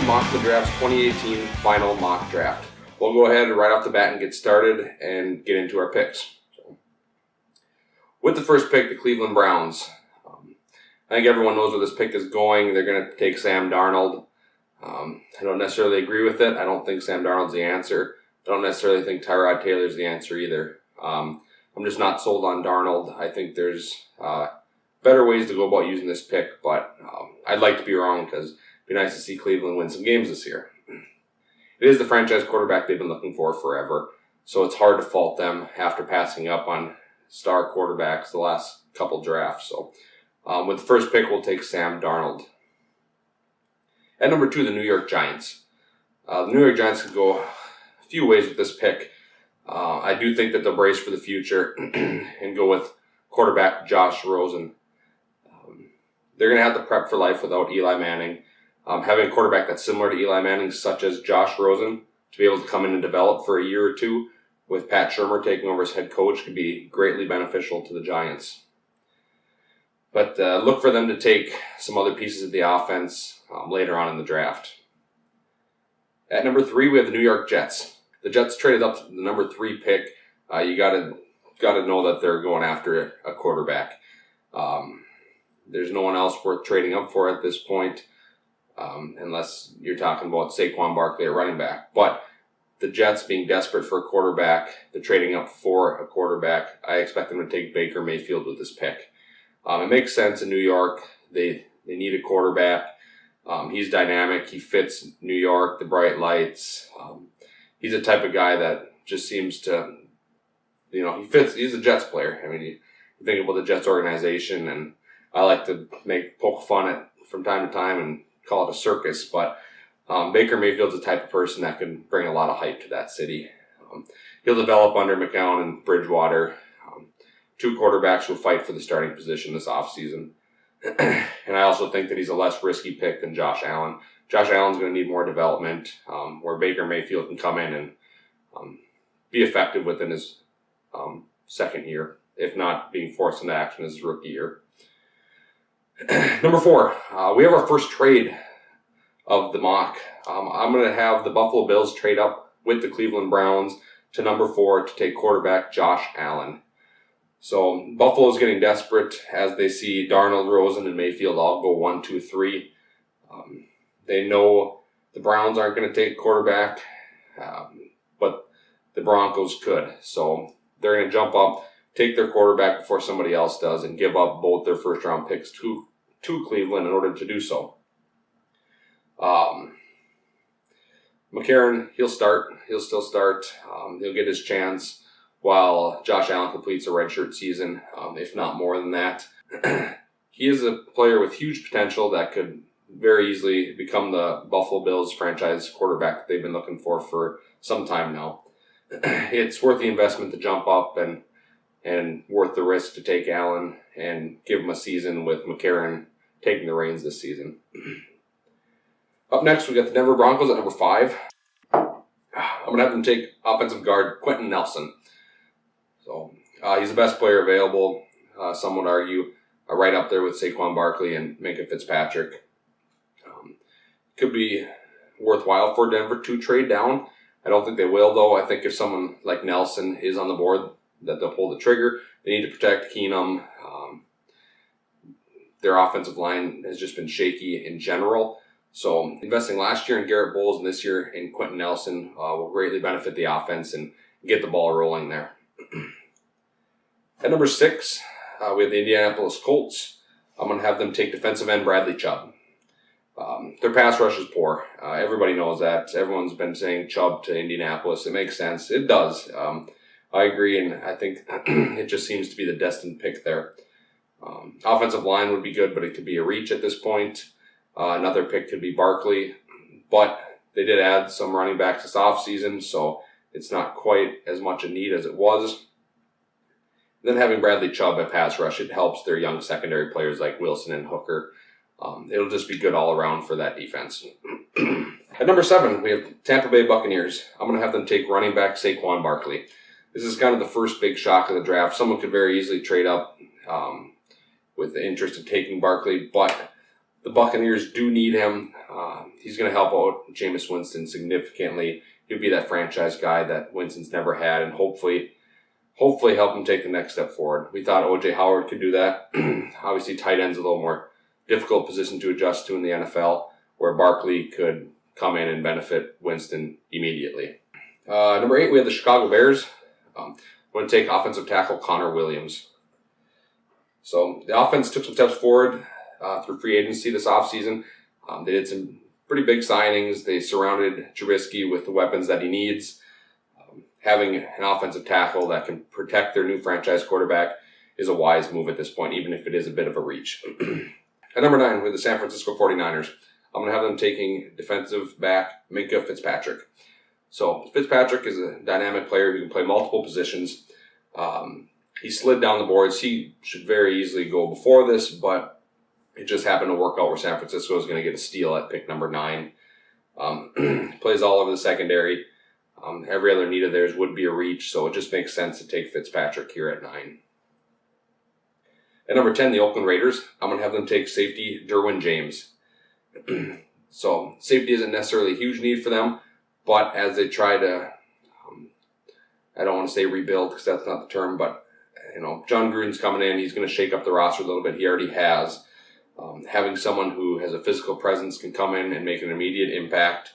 Mock the Draft's 2018 final mock draft. We'll go ahead right off the bat and get started and get into our picks. With the first pick, the Cleveland Browns. I think everyone knows where this pick is going. They're going to take Sam Darnold. I don't necessarily agree with it. I don't think Sam Darnold's the answer. I don't necessarily think Tyrod Taylor's the answer either. I'm just not sold on Darnold. I think there's better ways to go about using this pick, but I'd like to be wrong because it'd be nice to see Cleveland win some games this year. It is the franchise quarterback they've been looking for forever, so it's hard to fault them after passing up on star quarterbacks the last couple drafts. So with the first pick, we'll take Sam Darnold. At number 2, the New York Giants. The New York Giants could go a few ways with this pick. I do think that they'll brace for the future and go with quarterback Josh Rosen. They're going to have to prep for life without Eli Manning. Having a quarterback that's similar to Eli Manning, such as Josh Rosen, to be able to come in and develop for a year or two with Pat Shurmur taking over as head coach could be greatly beneficial to the Giants. But look for them to take some other pieces of the offense later on in the draft. At number 3, we have the New York Jets. The Jets traded up to the number 3 pick. You got to know that they're going after a quarterback. There's no one else worth trading up for at this point, unless you're talking about Saquon Barkley at running back. But the Jets being desperate for a quarterback, they're trading up for a quarterback. I expect them to take Baker Mayfield with this pick. It makes sense in New York. They need a quarterback. He's dynamic. He fits New York, the bright lights. He's the type of guy that just seems to, he fits. He's a Jets player. I mean, you think about the Jets organization, and I like to poke fun at from time to time and call it a circus, but Baker Mayfield's the type of person that can bring a lot of hype to that city. He'll develop under McCown and Bridgewater. 2 quarterbacks will fight for the starting position this offseason. And I also think that he's a less risky pick than Josh Allen. Josh Allen's going to need more development, where Baker Mayfield can come in and be effective within his second year, if not being forced into action his rookie year. Number 4, we have our first trade of the mock. I'm going to have the Buffalo Bills trade up with the Cleveland Browns to number 4 to take quarterback Josh Allen. So Buffalo's getting desperate as they see Darnold, Rosen, and Mayfield all go 1, 2, 3. They know the Browns aren't going to take quarterback, but the Broncos could. So they're going to jump up, take their quarterback before somebody else does, and give up both their first-round picks to Cleveland in order to do so. McCarron, he'll start. He'll still start. He'll get his chance while Josh Allen completes a redshirt season, if not more than that. He is a player with huge potential that could very easily become the Buffalo Bills franchise quarterback that they've been looking for some time now. It's worth the investment to jump up and worth the risk to take Allen and give him a season with McCarron taking the reins this season. Up next, we got the Denver Broncos at number 5. I'm going to have them take offensive guard Quentin Nelson. So he's the best player available. Some would argue right up there with Saquon Barkley and Minkah Fitzpatrick. Could be worthwhile for Denver to trade down. I don't think they will, though. I think if someone like Nelson is on the board, that they'll pull the trigger. They need to protect Keenum. Their offensive line has just been shaky in general. So investing last year in Garrett Bowles and this year in Quentin Nelson will greatly benefit the offense and get the ball rolling there. At number 6, we have the Indianapolis Colts. I'm going to have them take defensive end Bradley Chubb. Their pass rush is poor. Everybody knows that. Everyone's been saying Chubb to Indianapolis. It makes sense. It does. I agree, and I think it just seems to be the destined pick there. Offensive line would be good, but it could be a reach at this point. Another pick could be Barkley, but they did add some running backs this offseason, so it's not quite as much a need as it was. Then having Bradley Chubb at pass rush, it helps their young secondary players like Wilson and Hooker. It'll just be good all around for that defense. At number 7, we have Tampa Bay Buccaneers. I'm going to have them take running back Saquon Barkley. This is kind of the first big shock of the draft. Someone could very easily trade up with the interest of taking Barkley, but The Buccaneers do need him. He's going to help out Jameis Winston significantly. He'll be that franchise guy that Winston's never had, and hopefully help him take the next step forward. We thought O.J. Howard could do that. Obviously, tight end's a little more difficult position to adjust to in the NFL, where Barkley could come in and benefit Winston immediately. Number 8, we have the Chicago Bears. I'm going to take offensive tackle Connor Williams. So the offense took some steps forward through free agency this offseason. They did some pretty big signings. They surrounded Trubisky with the weapons that he needs. Having an offensive tackle that can protect their new franchise quarterback is a wise move at this point, even if it is a bit of a reach. At number 9, with the San Francisco 49ers, I'm going to have them taking defensive back Minkah Fitzpatrick. So Fitzpatrick is a dynamic player who can play multiple positions. He slid down the boards. He should very easily go before this, but it just happened to work out where San Francisco is going to get a steal at pick number 9. Plays all over the secondary. Every other need of theirs would be a reach, so it just makes sense to take Fitzpatrick here at 9. At number 10, the Oakland Raiders, I'm going to have them take safety Derwin James. So safety isn't necessarily a huge need for them, but as they try to, I don't want to say rebuild because that's not the term, but John Gruden's coming in. He's going to shake up the roster a little bit. He already has. Having someone who has a physical presence can come in and make an immediate impact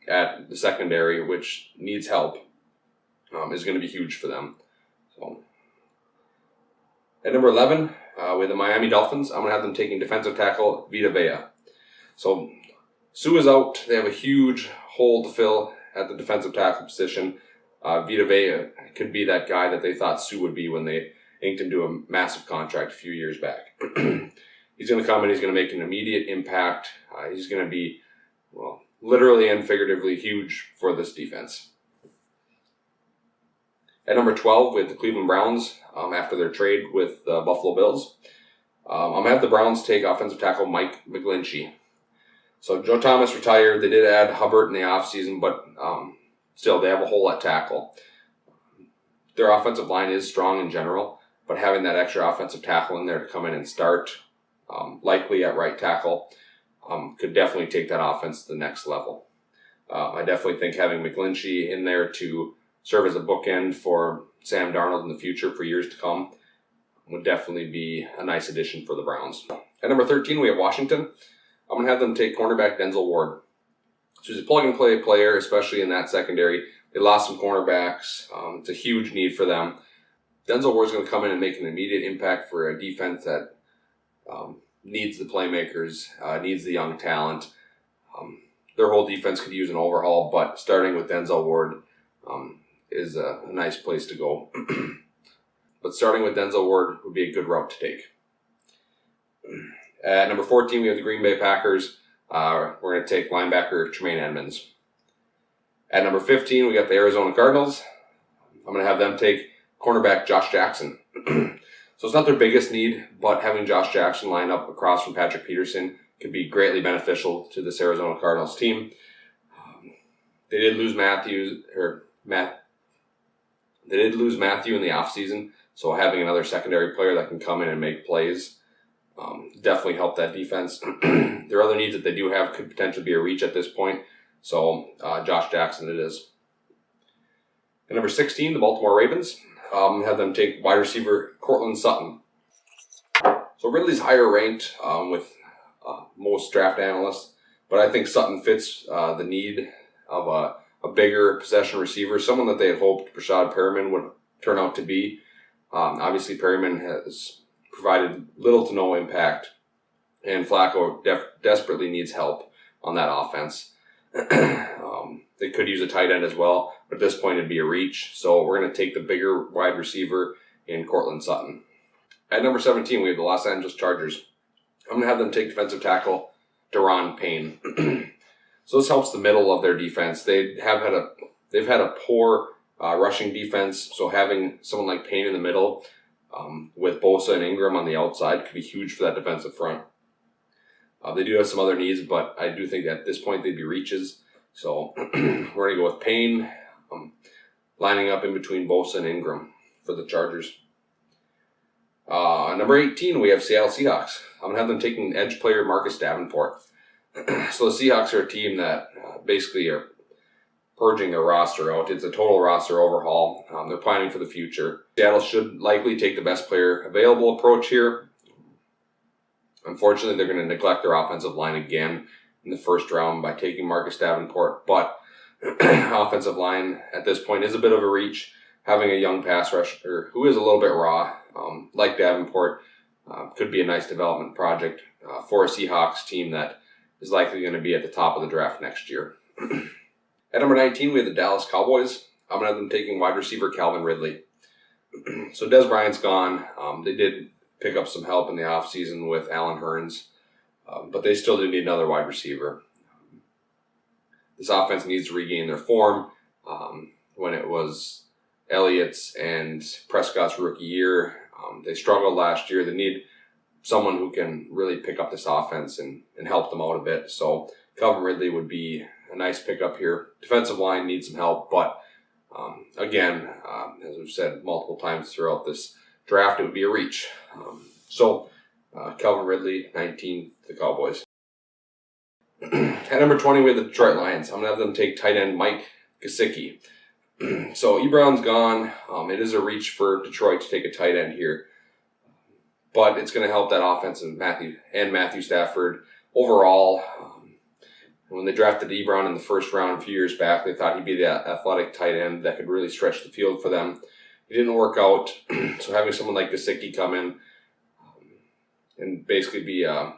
at the secondary, which needs help, is going to be huge for them. So, at number 11, with the Miami Dolphins, I'm going to have them taking defensive tackle Vita Vea. So Sue is out. They have a huge hole to fill at the defensive tackle position. Vita Vea could be that guy that they thought Sue would be when they inked him to a massive contract a few years back. He's going to come in. He's going to make an immediate impact. He's going to be, literally and figuratively huge for this defense. At number 12, we have the Cleveland Browns after their trade with the Buffalo Bills. I'm going to have the Browns take offensive tackle Mike McGlinchey. So Joe Thomas retired. They did add Hubbard in the offseason, but still they have a hole at tackle. Their offensive line is strong in general, but having that extra offensive tackle in there to come in and start, likely at right tackle, could definitely take that offense to the next level. I definitely think having McGlinchey in there to serve as a bookend for Sam Darnold in the future for years to come would definitely be a nice addition for the Browns. At number 13, we have Washington. I'm going to have them take cornerback Denzel Ward. So he's a plug-and-play player, especially in that secondary. They lost some cornerbacks. It's a huge need for them. Denzel Ward's going to come in and make an immediate impact for a defense that needs the playmakers, needs the young talent. Their whole defense could use an overhaul, but starting with Denzel Ward is a nice place to go. But starting with Denzel Ward would be a good route to take. At number 14, we have the Green Bay Packers. We're going to take linebacker Tremaine Edmonds. At number 15, we got the Arizona Cardinals. I'm going to have them take cornerback Josh Jackson. So it's not their biggest need, but having Josh Jackson line up across from Patrick Peterson could be greatly beneficial to this Arizona Cardinals team. They did lose Matthew in the offseason, so having another secondary player that can come in and make plays definitely help that defense. Their other needs that they do have could potentially be a reach at this point, so Josh Jackson it is. At number 16, the Baltimore Ravens. Have them take wide receiver Courtland Sutton. So Ridley's higher ranked with most draft analysts, but I think Sutton fits the need of a bigger possession receiver, someone that they had hoped Brashad Perriman would turn out to be. Obviously, Perriman has provided little to no impact, and Flacco desperately needs help on that offense. They could use a tight end as well, but at this point it'd be a reach. So we're going to take the bigger wide receiver in Courtland Sutton. At number 17, we have the Los Angeles Chargers. I'm going to have them take defensive tackle Daron Payne. So this helps the middle of their defense. They've had a poor rushing defense, so having someone like Payne in the middle with Bosa and Ingram on the outside could be huge for that defensive front. They do have some other needs, but I do think at this point they'd be reaches. So we're going to go with Payne lining up in between Bosa and Ingram for the Chargers. Number 18, we have Seattle Seahawks. I'm going to have them taking edge player Marcus Davenport. So the Seahawks are a team that basically are purging their roster out. It's a total roster overhaul. They're planning for the future. Seattle should likely take the best player available approach here. Unfortunately, they're going to neglect their offensive line again in the first round by taking Marcus Davenport. But offensive line at this point is a bit of a reach. Having a young pass rusher who is a little bit raw, like Davenport, could be a nice development project for a Seahawks team that is likely going to be at the top of the draft next year. At number 19, we have the Dallas Cowboys. I'm going to have them taking wide receiver Calvin Ridley. So Dez Bryant's gone. They did pick up some help in the offseason with Allen Hurns, but they still do need another wide receiver. This offense needs to regain their form. When it was Elliott's and Prescott's rookie year, they struggled last year. They need someone who can really pick up this offense and help them out a bit. So Calvin Ridley would be a nice pickup here. Defensive line needs some help, but again, as we've said multiple times throughout this draft, it would be a reach. So Calvin Ridley, 19, the Cowboys. At number 20, we have the Detroit Lions. I'm going to have them take tight end Mike Gesicki. So Ebron's gone. It is a reach for Detroit to take a tight end here. But it's going to help that offense and Matthew Stafford overall. When they drafted Ebron in the first round a few years back, they thought he'd be the athletic tight end that could really stretch the field for them. It didn't work out. So having someone like Gesicki come in and basically be a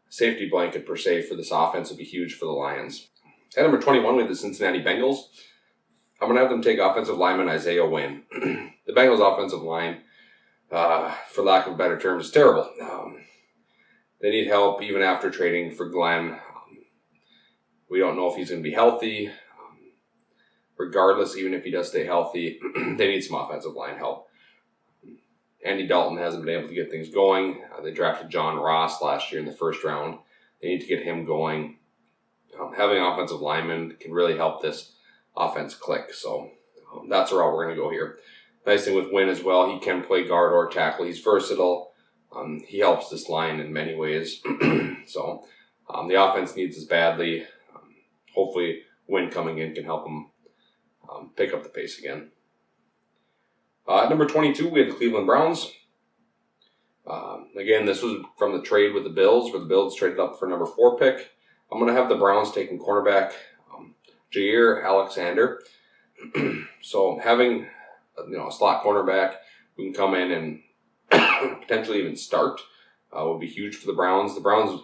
safety blanket per se for this offense would be huge for the Lions. At number 21, we have the Cincinnati Bengals. I'm going to have them take offensive lineman Isaiah Wynn. The Bengals offensive line, for lack of better terms, is terrible. They need help even after trading for Glenn. We don't know if he's going to be healthy. Regardless, even if he does stay healthy, they need some offensive line help. Andy Dalton hasn't been able to get things going. They drafted John Ross last year in the first round. They need to get him going. Having offensive linemen can really help this offense click. So that's the route we're going to go here. Nice thing with Wynn as well, he can play guard or tackle. He's versatile. He helps this line in many ways. So the offense needs this badly. Hopefully Wynn coming in can help them pick up the pace again. At number 22, we have the Cleveland Browns. Again, this was from the trade with the Bills, where the Bills traded up for number 4 pick. I'm going to have the Browns taking cornerback Jair Alexander. So having a slot cornerback who can come in and potentially even start would be huge for the Browns. The Browns'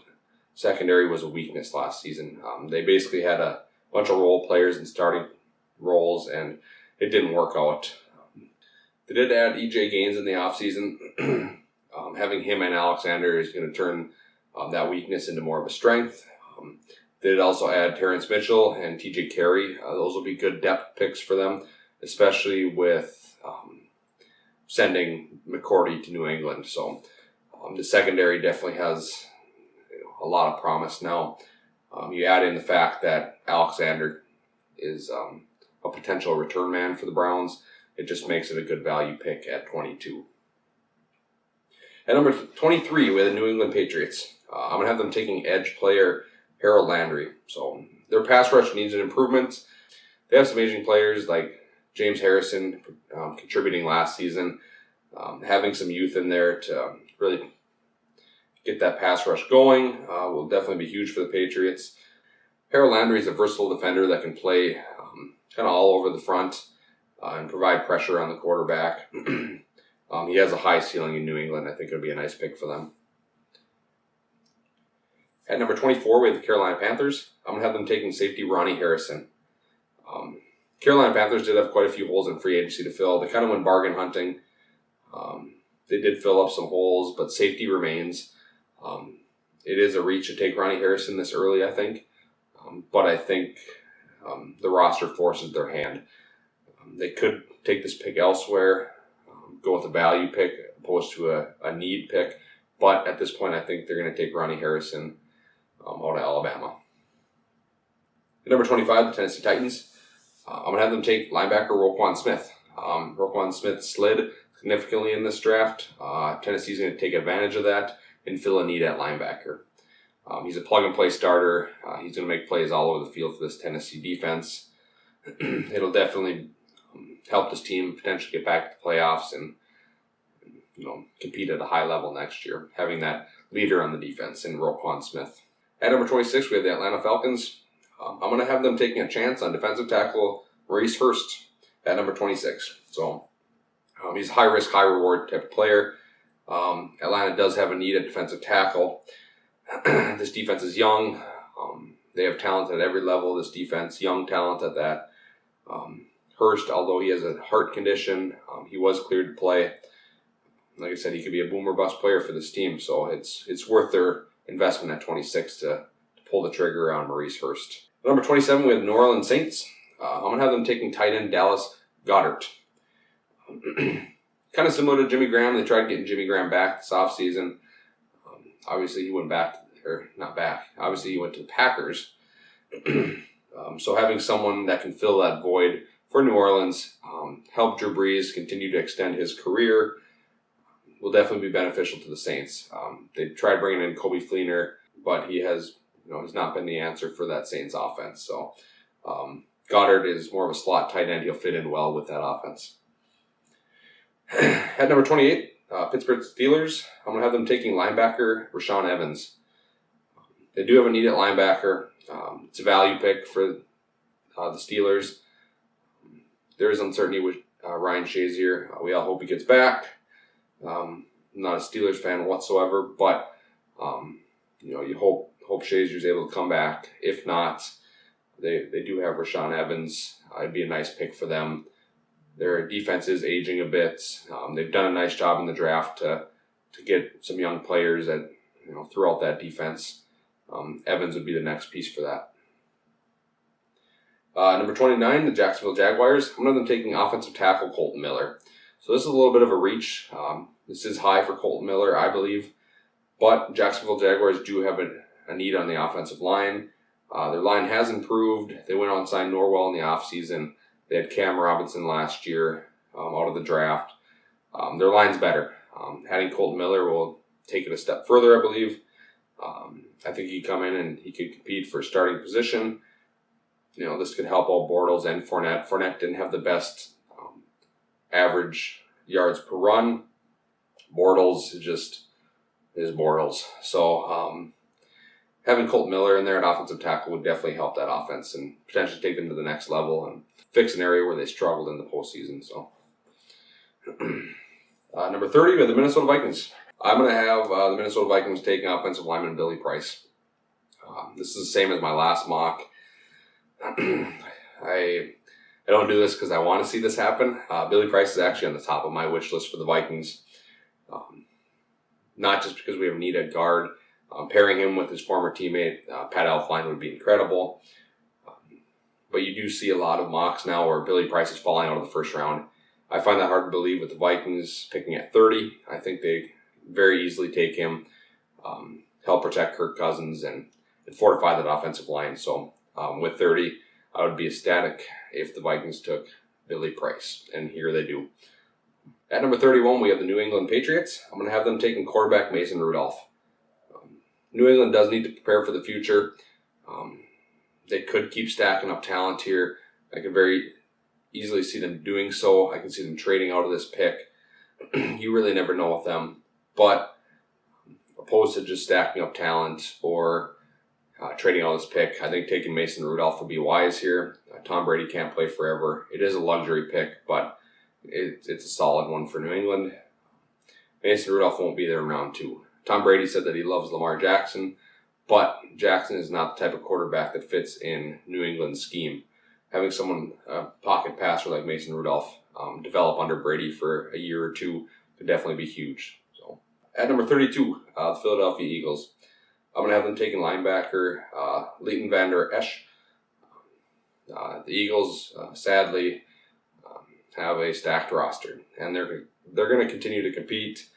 secondary was a weakness last season. They basically had a bunch of role players in starting roles, and it didn't work out. They did add E.J. Gaines in the offseason. Having him and Alexander is going to turn that weakness into more of a strength. They did also add Terrence Mitchell and T.J. Carey. Those will be good depth picks for them, especially with sending McCourty to New England. So the secondary definitely has a lot of promise now. You add in the fact that Alexander is a potential return man for the Browns. It just makes it a good value pick at 22. At number 23, we have the New England Patriots. I'm going to have them taking edge player Harold Landry. So their pass rush needs an improvement. They have some aging players like James Harrison contributing last season. Having some youth in there to really get that pass rush going will definitely be huge for the Patriots. Harold Landry is a versatile defender that can play kind of all over the front and provide pressure on the quarterback. He has a high ceiling in New England. I think it would be a nice pick for them. At number 24, we have the Carolina Panthers. I'm going to have them taking safety Ronnie Harrison. Carolina Panthers did have quite a few holes in free agency to fill. They kind of went bargain hunting. They did fill up some holes, but safety remains. It is a reach to take Ronnie Harrison this early, I think. But I think the roster forces their hand. They could take this pick elsewhere, go with a value pick opposed to a need pick. But at this point, I think they're going to take Ronnie Harrison out of Alabama. At number 25, the Tennessee Titans. I'm going to have them take linebacker Roquan Smith. Roquan Smith slid. It's significantly in this draft. Tennessee's going to take advantage of that and fill a need at linebacker. He's a plug-and-play starter. He's going to make plays all over the field for this Tennessee defense. It'll definitely help this team potentially get back to the playoffs and compete at a high level next year, having that leader on the defense in Roquan Smith. At number 26, we have the Atlanta Falcons. I'm going to have them taking a chance on defensive tackle Maurice Hurst at number 26. So he's a high-risk, high-reward type of player. Atlanta does have a need at defensive tackle. This defense is young. They have talent at every level of this defense, young talent at that. Hurst, although he has a heart condition, he was cleared to play. Like I said, he could be a boom or bust player for this team, so it's worth their investment at 26 to pull the trigger on Maurice Hurst. Number 27, we have the New Orleans Saints. I'm going to have them taking tight end Dallas Goedert. Kind of similar to Jimmy Graham. They tried getting Jimmy Graham back this offseason. Obviously, he went back, or not back. Obviously, he went to the Packers. So having someone that can fill that void for New Orleans, help Drew Brees continue to extend his career, will definitely be beneficial to the Saints. They tried bringing in Coby Fleener, but he's not been the answer for that Saints offense. So Goddard is more of a slot tight end. He'll fit in well with that offense. At number 28, Pittsburgh Steelers. I'm going to have them taking linebacker Rashaan Evans. They do have a need at linebacker. It's a value pick for the Steelers. There is uncertainty with Ryan Shazier. We all hope he gets back. I'm not a Steelers fan whatsoever, but you hope Shazier's able to come back. If not, they do have Rashaan Evans. It'd be a nice pick for them. Their defense is aging a bit. They've done a nice job in the draft to get some young players that throughout that defense. Evans would be the next piece for that. Number 29, the Jacksonville Jaguars. I'm going to have them taking offensive tackle Kolton Miller. So this is a little bit of a reach. This is high for Kolton Miller, I believe. But Jacksonville Jaguars do have a need on the offensive line. Their line has improved. They went on and signed Norwell in the offseason. They had Cam Robinson last year out of the draft. Their line's better. Adding Kolton Miller will take it a step further, I believe. I think he could come in and he could compete for a starting position. This could help all Bortles and Fournette. Fournette didn't have the best average yards per run. Bortles is Bortles. So having Kolton Miller in there at offensive tackle would definitely help that offense and potentially take them to the next level and fix an area where they struggled in the postseason. So number 30, we have the Minnesota Vikings. I'm going to have the Minnesota Vikings taking offensive lineman Billy Price. This is the same as my last mock. I don't do this because I want to see this happen. Billy Price is actually on the top of my wish list for the Vikings. Not just because we have a need at guard. Pairing him with his former teammate, Pat Elflein, would be incredible. But you do see a lot of mocks now where Billy Price is falling out of the first round. I find that hard to believe with the Vikings picking at 30. I think they very easily take him, help protect Kirk Cousins, and fortify that offensive line. So with 30, I would be ecstatic if the Vikings took Billy Price, and here they do. At number 31, we have the New England Patriots. I'm going to have them taking quarterback Mason Rudolph. New England does need to prepare for the future. They could keep stacking up talent here. I can very easily see them doing so. I can see them trading out of this pick. You really never know with them. But opposed to just stacking up talent or trading out this pick, I think taking Mason Rudolph would be wise here. Tom Brady can't play forever. It is a luxury pick, but it's a solid one for New England. Mason Rudolph won't be there in round 2. Tom Brady said that he loves Lamar Jackson, but Jackson is not the type of quarterback that fits in New England's scheme. Having someone, a pocket passer like Mason Rudolph, develop under Brady for a year or two could definitely be huge. So, at number 32, the Philadelphia Eagles. I'm going to have them taking linebacker Leighton Vander Esch. The Eagles, sadly, have a stacked roster, and they're going to continue to compete.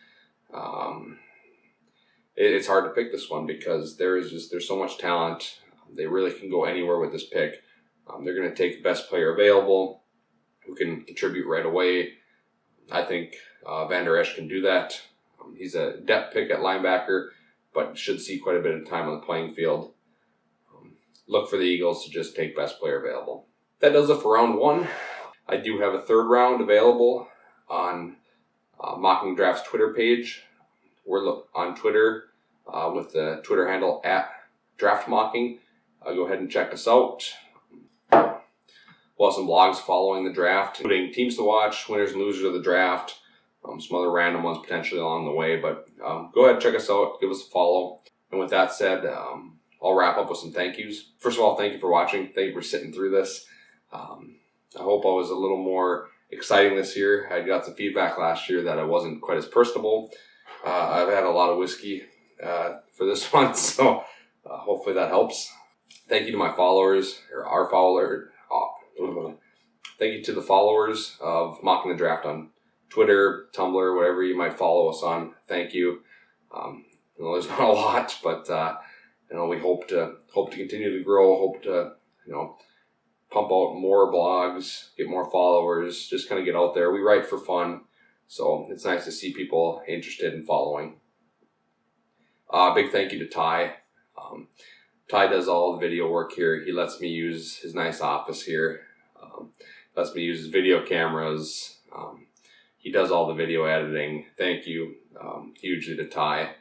It's hard to pick this one because there's so much talent. They really can go anywhere with this pick. They're going to take the best player available who can contribute right away. I think Van Der Esch can do that. He's a depth pick at linebacker, but should see quite a bit of time on the playing field. Look for the Eagles to just take best player available. That does it for round 1. I do have a 3rd round available on Mocking Draft's Twitter page. We're on Twitter with the Twitter handle @DraftMocking. Go ahead and check us out. We'll have some blogs following the draft, including teams to watch, winners and losers of the draft, some other random ones potentially along the way. But go ahead, check us out, give us a follow. And with that said, I'll wrap up with some thank yous. First of all, thank you for watching. Thank you for sitting through this. I hope I was a little more exciting this year. I got some feedback last year that I wasn't quite as personable. I've had a lot of whiskey for this one, so hopefully that helps. Thank you to my followers, or our follower. Thank you to the followers of Mocking the Draft on Twitter, Tumblr, whatever you might follow us on. Thank you. There's not a lot, but we hope to continue to grow. Hope to pump out more blogs, get more followers, just kind of get out there. We write for fun, so it's nice to see people interested in following. Big thank you to Ty. Ty does all the video work here. He lets me use his nice office here. Lets me use his video cameras. He does all the video editing. Thank you hugely to Ty.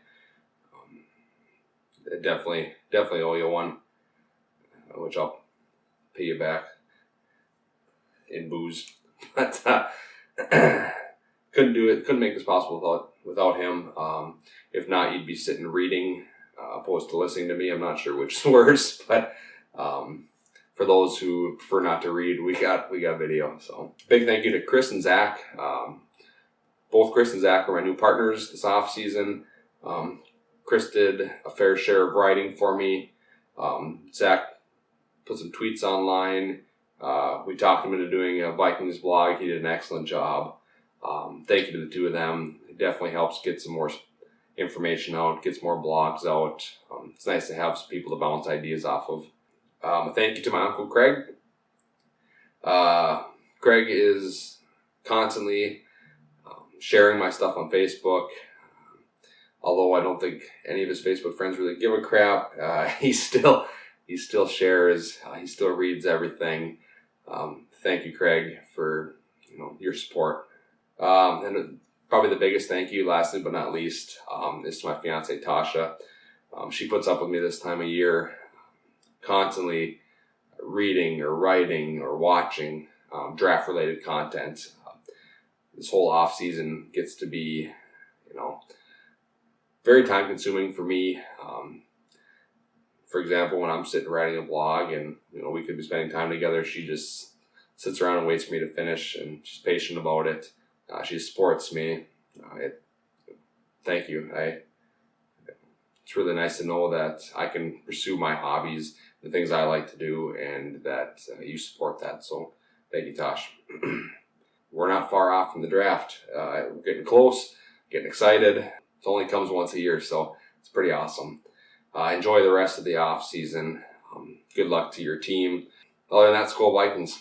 Definitely owe you one, which I'll pay you back in booze. But couldn't do it. Couldn't make this possible without him. If not, you'd be sitting reading opposed to listening to me. I'm not sure which is worse, but for those who prefer not to read, we got video. So big thank you to Chris and Zach. Both Chris and Zach are my new partners this off season. Chris did a fair share of writing for me. Zach put some tweets online. We talked him into doing a Vikings blog. He did an excellent job. Thank you to the two of them. It definitely helps get some more information out, gets more blogs out. It's nice to have some people to bounce ideas off of. Thank you to my Uncle Craig. Craig is constantly sharing my stuff on Facebook. Although I don't think any of his Facebook friends really give a crap, he still shares. He still reads everything. Thank you, Craig, for your support. And probably the biggest thank you, lastly but not least, is to my fiance Tasha. She puts up with me this time of year, constantly reading or writing or watching draft-related content. This whole off season gets to be, very time consuming for me. For example, when I'm sitting writing a blog and we could be spending time together, she just sits around and waits for me to finish, and she's patient about it. She supports me. Thank you. It's really nice to know that I can pursue my hobbies, the things I like to do, and that you support that. So thank you, Tosh. We're not far off from the draft. We're getting close, getting excited. It only comes once a year, so it's pretty awesome. Enjoy the rest of the off season. Good luck to your team. Other than that, Skol Vikings.